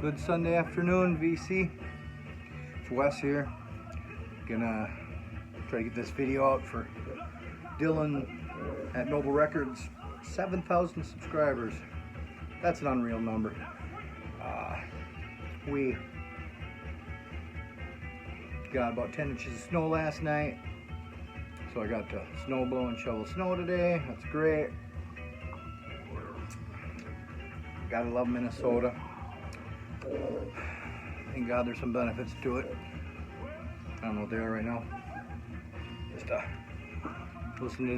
Good Sunday afternoon, VC. It's Wes here. Gonna try to get this video out for Dylan at Noble Records. 7,000 subscribers. That's an unreal number. We got about 10 inches of snow last night, so I got to snow blow and shovel snow today. That's great. Gotta love Minnesota. Thank God there's some benefits to it. I don't know what they are right now. Just listen to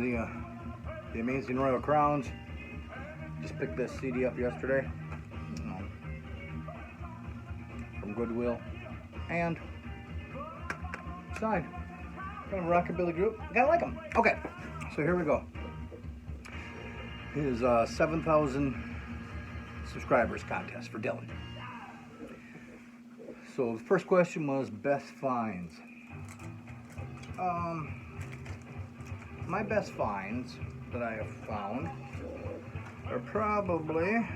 the Amazing Royal Crowns. Just picked this CD up yesterday from Goodwill, and signed. Kind of a rockabilly group. Gotta like them. Okay, so here we go. His 7,000 subscribers contest for Dylan. So the first question was best finds. My best finds that I have found are probably,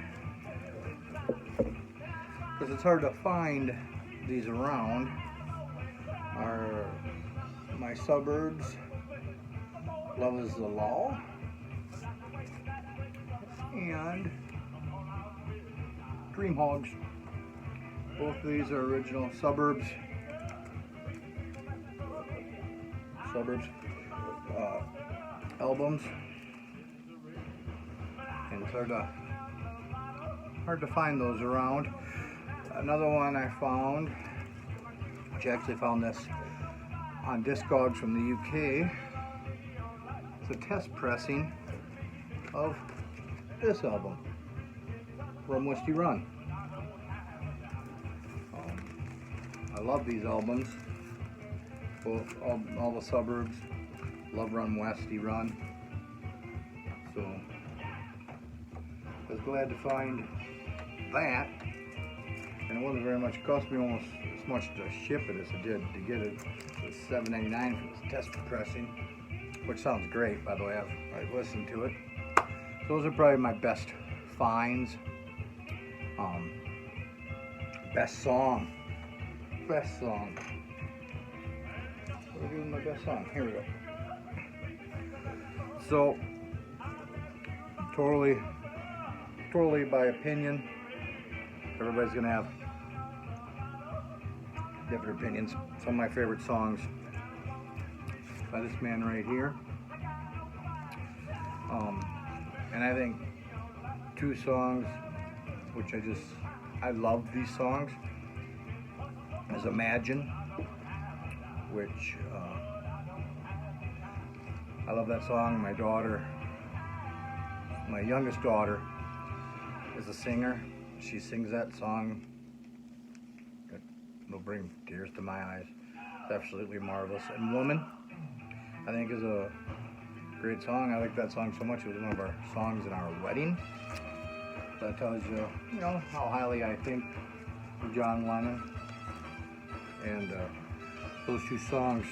because it's hard to find these around, are My Suburbs, Love Is the Law, and Dream Hogs. Both of these are original Suburbs albums, and it's hard to find those around. Another one I found, which I actually found this on Discogs from the UK, it's a test pressing of this album, Rum Whiskey Run. I love these albums, both all the Suburbs. Love Rum Westy Run. So I was glad to find that, and it wasn't very much. It cost me almost as much to ship it as it did to get it. It was $7.99 for this test pressing, which sounds great, by the way. I've listened to it. Those are probably my best finds. Best song. What are we doing? My best song. Here we go. So, totally by opinion. Everybody's gonna have different opinions. Some of my favorite songs by this man right here. And I think two songs, which I love these songs, is Imagine, which I love that song. My youngest daughter is a singer. She sings that song. It'll bring tears to my eyes. It's absolutely marvelous. And Woman, I think, is a great song. I like that song so much. It was one of our songs in our wedding. That tells you, how highly I think of John Lennon. And those two songs,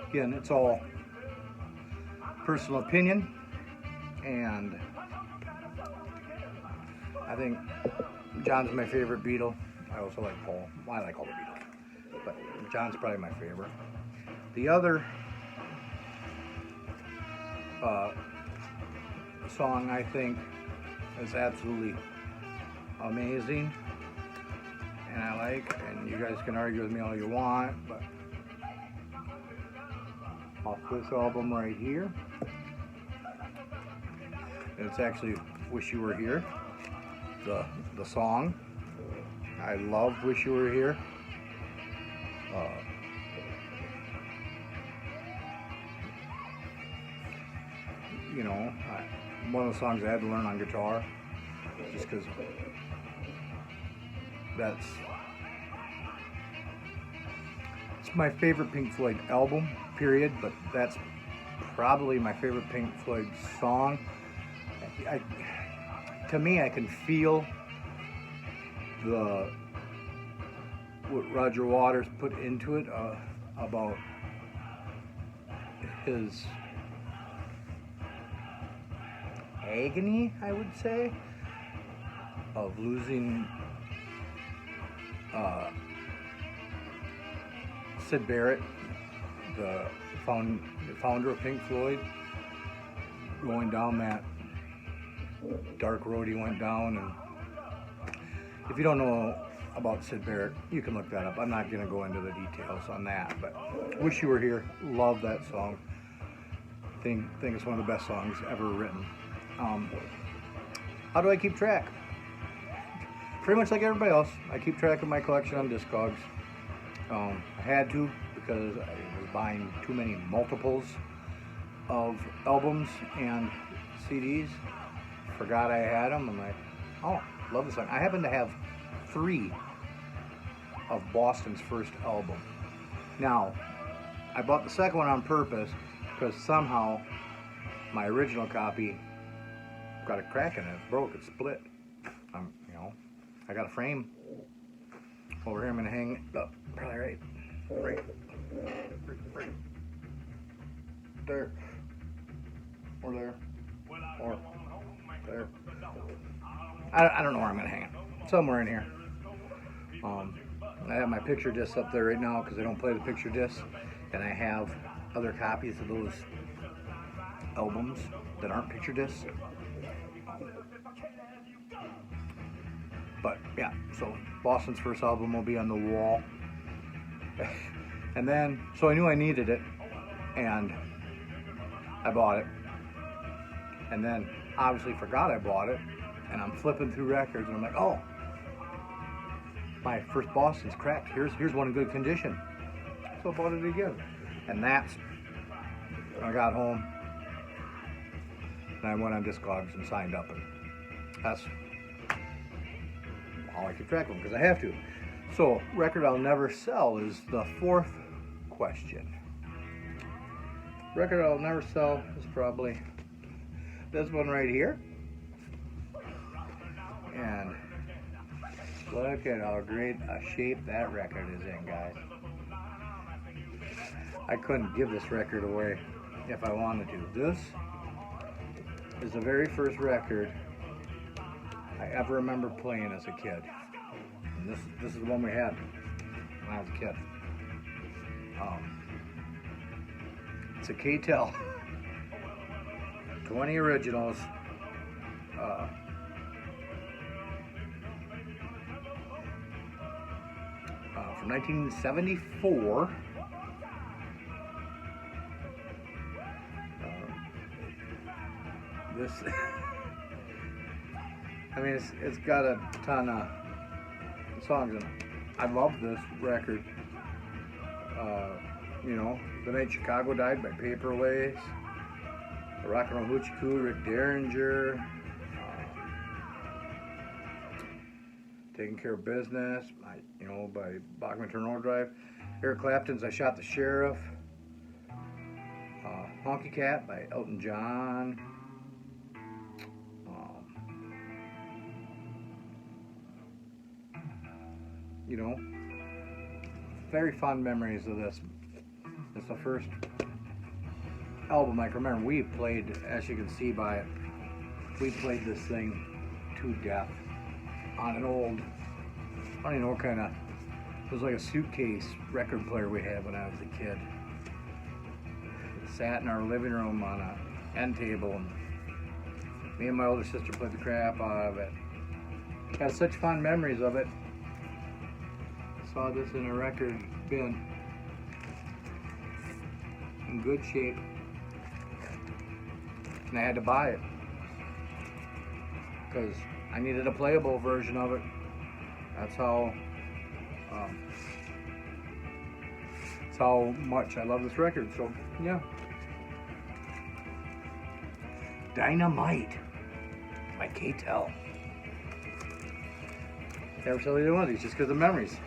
again, it's all personal opinion, and I think John's my favorite Beatle. I also like Paul. Well, I like all the Beatles, but John's probably my favorite. The other song I think is absolutely amazing, and I like, and you guys can argue with me all you want, but off this album right here, and it's actually Wish You Were Here, the song. I love Wish You Were Here. One of the songs I had to learn on guitar, just because it's my favorite Pink Floyd album, period, but that's probably my favorite Pink Floyd song. To me, I can feel what Roger Waters put into it about his agony, I would say, of losing Syd Barrett, the founder of Pink Floyd, going down that dark road he went down. And if you don't know about Syd Barrett, you can look that up. I'm not going to go into the details on that, but Wish You Were Here, love that song. Think it's one of the best songs ever written. How do I keep track? Pretty much like everybody else. I keep track of my collection on Discogs. I had to, because I was buying too many multiples of albums and CDs. Forgot I had them. I'm like, oh, love this song. I happen to have 3 of Boston's first album. Now, I bought the second one on purpose because somehow my original copy got a crack in it. It broke, it split. I got a frame over here. I'm gonna hang it up, probably right there, or there, or there. I don't know where I'm gonna hang it. Somewhere in here. I have my picture disc up there right now because I don't play the picture disc, and I have other copies of those albums that aren't picture discs. But yeah, so Boston's first album will be on the wall. And then, so I knew I needed it, and I bought it. And then obviously forgot I bought it, and I'm flipping through records, and I'm like, oh, my first Boston's cracked. Here's one in good condition. So I bought it again. And that's when I got home, and I went on Discogs and signed up, and that's all I keep track of them, because I have to. So, record I'll never sell is the 4th question. Record I'll never sell is probably this one right here. And look at how great a shape that record is in, guys. I couldn't give this record away if I wanted to. This is the very first record I ever remember playing as a kid. And this is the one we had when I was a kid. It's a K-Tel 20 originals. From 1974. This, I mean, it's got a ton of songs in it. I love this record. The Night Chicago Died by Paperways, Rock and Roll Hoochie Coo, Rick Derringer, Taking Care of Business, by Bachman Turner Overdrive, Eric Clapton's I Shot the Sheriff, Honky Cat by Elton John. Very fond memories of this. It's the first album I can remember. We played, as you can see by it, we played this thing to death on an old, I don't even know what kind of, it was like a suitcase record player we had when I was a kid. It sat in our living room on a end table, and me and my older sister played the crap out of it. Had such fond memories of it. Saw this in a record bin in good shape, and I had to buy it because I needed a playable version of it. That's how much I love this record. So yeah, Dynamite by K-Tel. Never sell either one of these just because of memories.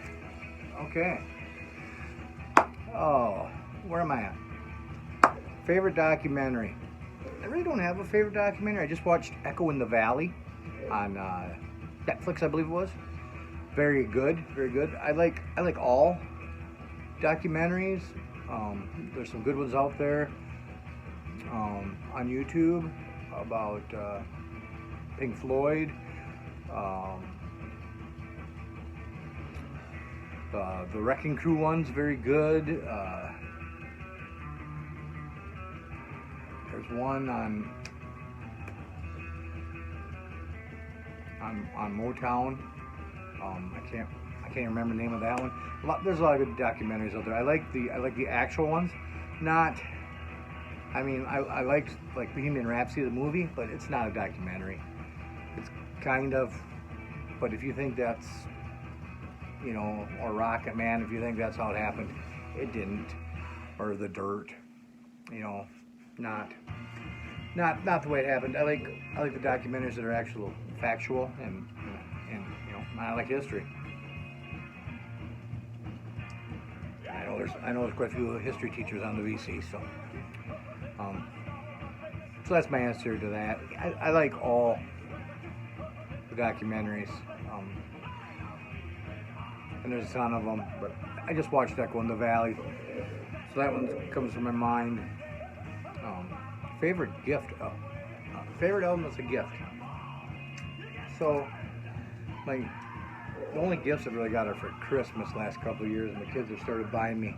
Okay. Oh, where am I at? Favorite documentary. I really don't have a favorite documentary. I just watched Echo in the Valley on Netflix, I believe it was. Very good, very good. I like all documentaries. There's some good ones out there on YouTube. about Pink Floyd, the Wrecking Crew one's very good. There's one on Motown. I can't remember the name of that one. There's a lot of good documentaries out there. I like the actual ones. Not, I mean, I liked like Bohemian Rhapsody the movie, but it's not a documentary. It's kind of, but if you think that's, you know, or Rocket Man, if you think that's how it happened, it didn't. Or The Dirt, you know, not the way it happened. I like the documentaries that are actual factual and you know, I like history. I know there's quite a few history teachers on the VC, so that's my answer to that. I like all the documentaries, and there's a ton of them, but I just watched Echo in the Valley, so that one comes to my mind. Favorite gift, favorite album is a gift. So the only gifts I've really got are for Christmas last couple of years, and the kids have started buying me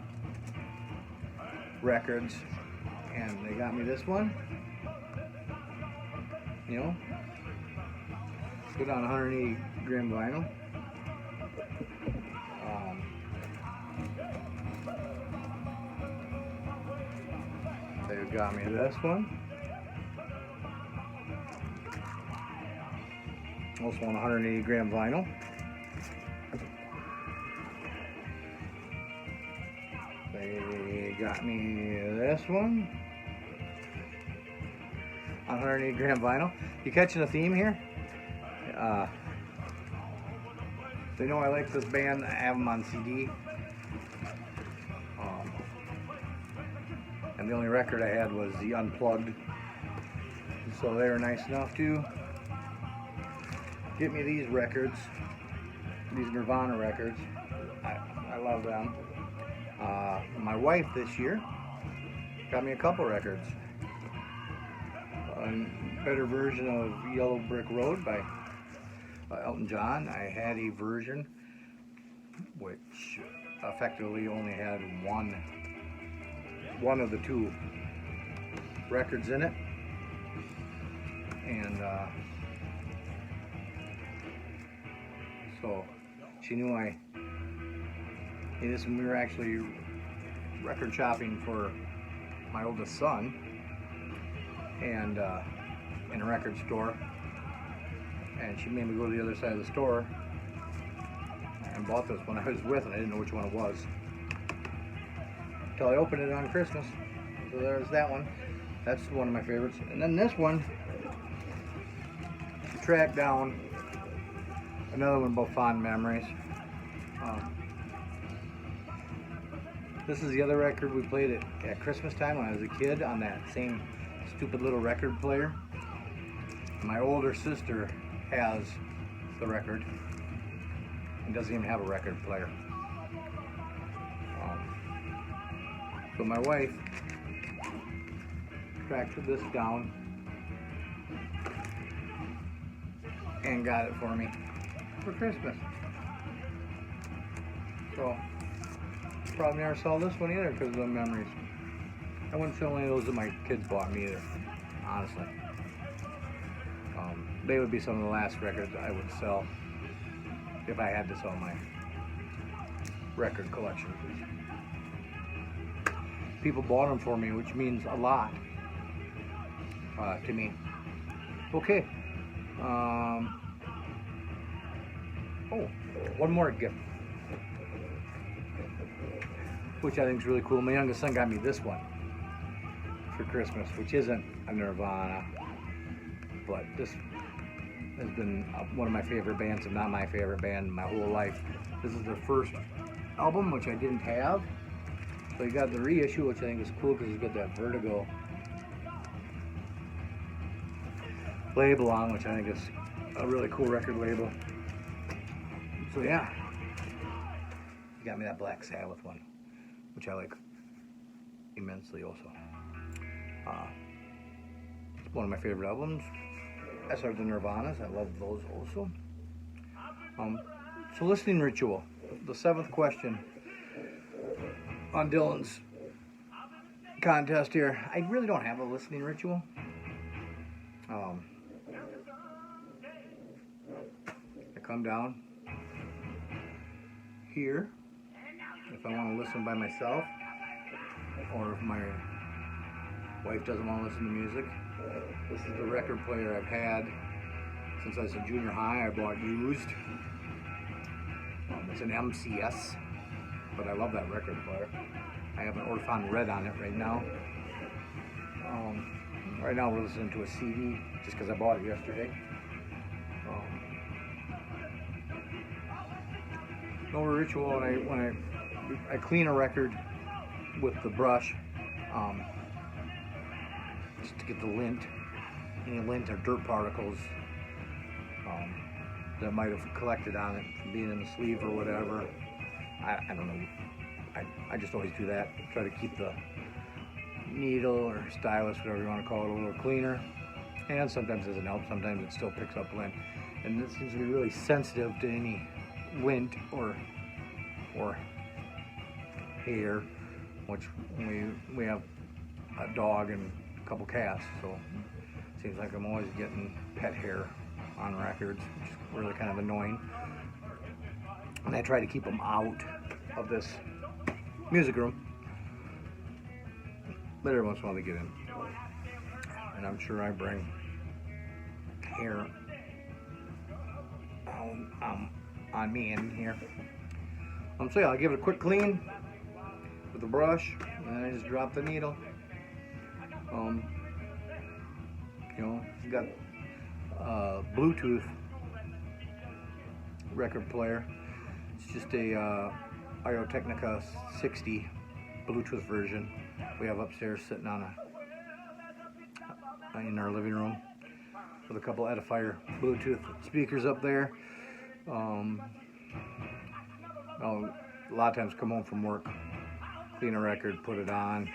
records, and they got me this one, you know, good on 180 gram vinyl. They got me this one, also on 180 gram vinyl. They got me this one on 180 gram vinyl. You catching a theme here? They know I like this band. I have them on CD. And the only record I had was the Unplugged. So they were nice enough to get me these records, these Nirvana records. I love them. My wife this year got me a couple records. A better version of Yellow Brick Road by Elton John. I had a version which effectively only had one of the two records in it, and so she knew I needed this when we were actually record shopping for my oldest son, and in a record store, and she made me go to the other side of the store and bought this one I was with, and I didn't know which one it was until I opened it on Christmas. So there's that one. That's one of my favorites. And then this one, tracked down another one about fond memories. This is the other record we played at Christmas time when I was a kid on that same stupid little record player. My older sister has the record and doesn't even have a record player. So my wife tracked this down and got it for me for Christmas. So probably never saw this one either because of the memories. I wouldn't sell any of those that my kids bought me either, honestly. They would be some of the last records I would sell if I had to sell my record collection. People bought them for me, which means a lot to me. Okay. Oh, one more gift, which I think is really cool. My youngest son got me this one for Christmas, which isn't a Nirvana, but this has been one of my favorite bands, if not my favorite band, my whole life. This is their first album, which I didn't have. So you got the reissue, which I think is cool because you got that Vertigo label on, which I think is a really cool record label. So yeah, you got me that Black Sabbath one, which I like immensely also. one of my favorite albums. As are the Nirvanas. I love those also. So listening ritual. The 7th question on Dylan's contest here. I really don't have a listening ritual. I come down here if I want to listen by myself, or if my wife doesn't want to listen to music. This is the record player I've had since I was in junior high. I bought used. It's an MCS, but I love that record player. I have an Orthon Red on it right now. Right now we're listening to a CD just because I bought it yesterday. No ritual when I clean a record with the brush, just to get the lint. Any lint or dirt particles that might have collected on it from being in the sleeve or whatever. I don't know. I just always do that. Try to keep the needle or stylus, whatever you want to call it, a little cleaner. And sometimes it doesn't help. Sometimes it still picks up lint. And this seems to be really sensitive to any lint or hair, which we have a dog and a couple cats, so it seems like I'm always getting pet hair on records, which is really kind of annoying. And I try to keep them out of this music room, but every once in a while they get in, and I'm sure I bring hair on me in here. So yeah, I'll give it a quick clean with the brush, and then I just drop the needle. You know, got a Bluetooth record player. It's just a Audio-Technica 60 Bluetooth version we have upstairs, sitting on in our living room, with a couple Edifier Bluetooth speakers up there. A lot of times come home from work, clean a record, put it on,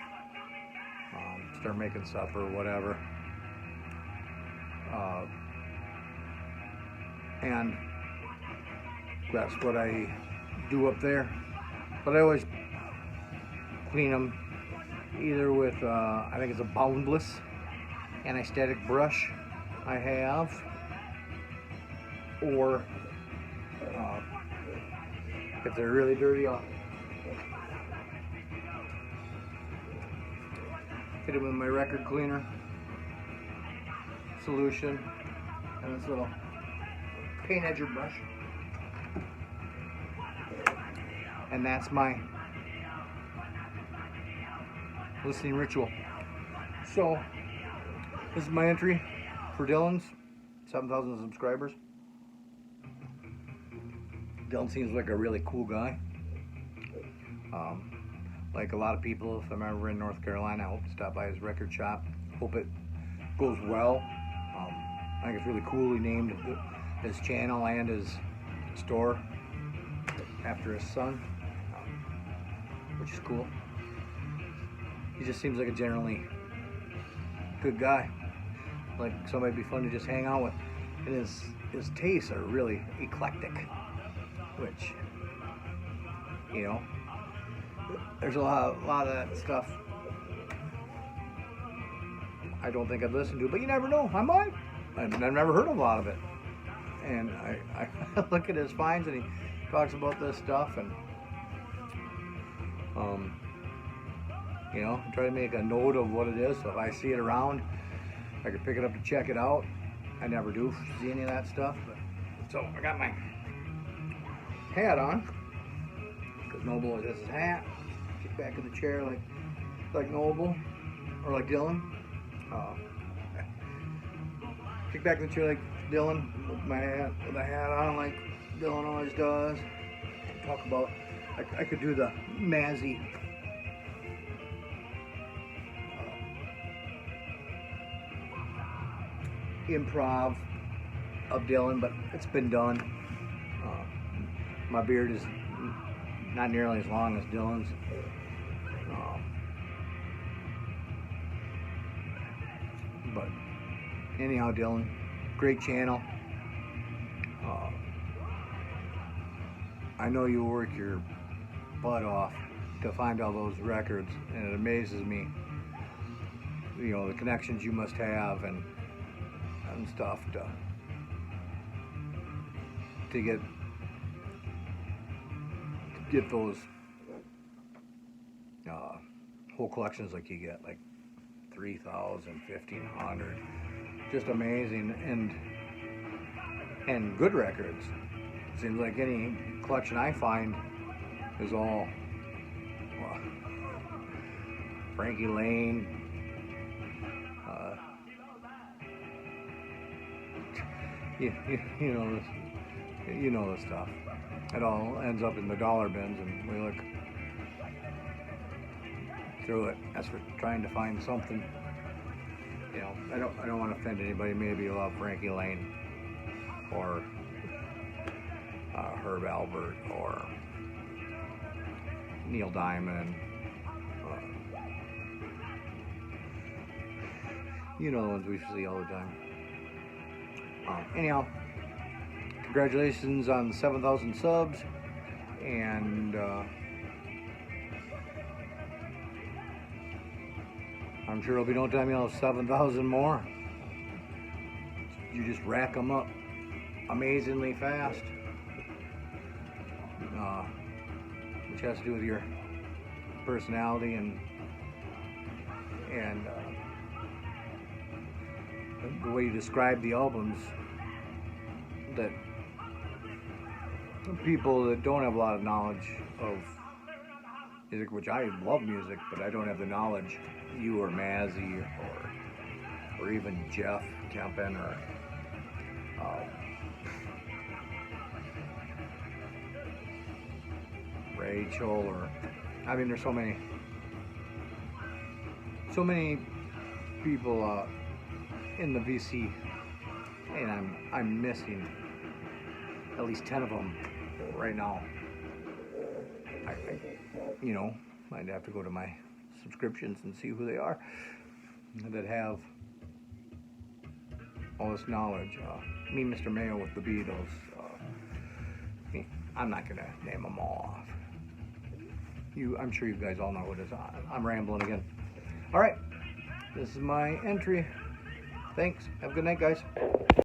start making supper, whatever. And that's what I do up there. But I always clean them either with, I think it's a Boundless anti-static brush I have, or if they're really dirty, I'll hit them with my record cleaner solution and this little paint edger brush. And that's my listening ritual. So this is my entry for Dylan's 7,000 subscribers. Dylan seems like a really cool guy. Like a lot of people, if I'm ever in North Carolina, I hope to stop by his record shop. Hope it goes well. I think it's really cool he named his channel and his store after his son, which is cool. He just seems like a generally good guy, like somebody would be fun to just hang out with. And his tastes are really eclectic, which, you know, there's a lot of that stuff I don't think I'd listen to, but you never know, I might. I've never heard of a lot of it. And I look at his finds, and he talks about this stuff, and you know, try to make a note of what it is, so if I see it around, I can pick it up to check it out. I never do see any of that stuff. So I got my hat on, because Noble always has his hat. Kick back in the chair like Noble, or like Dylan. Kick back in the chair like Dylan with the hat on like Dylan always does. Talk about, I could do the Mazzy improv of Dylan, but it's been done. My beard is not nearly as long as Dylan's. But anyhow, Dylan, great channel. I know you work your butt off to find all those records, and it amazes me, you know, the connections you must have and stuff to get those whole collections like you get, like 3,000, 1,500, just amazing, and good records. Seems like any collection I find is all Frankie Laine, you know the stuff. It all ends up in the dollar bins, and we look through it as we're trying to find something. You know, I don't want to offend anybody. Maybe you love Frankie Laine or Herb Alpert or Neil Diamond. You know the ones we see all the time. Anyhow, congratulations on 7,000 subs, and I'm sure it'll be no time you'll have 7,000 more. You just rack them up amazingly fast, which has to do with your personality and the way you describe the albums, that people that don't have a lot of knowledge of music, which I love music, but I don't have the knowledge, you or Mazzy or even Jeff Kempen or Rachel, or I mean, there's so many people in the BC, and I'm missing at least 10 of them right now. I you know, might have to go to my subscriptions and see who they are that have all this knowledge. Me, Mr. Mayo with the Beatles. I'm not gonna name them all off. I'm sure you guys all know what it is. I'm rambling again. All right, this is my entry. Thanks. Have a good night, guys.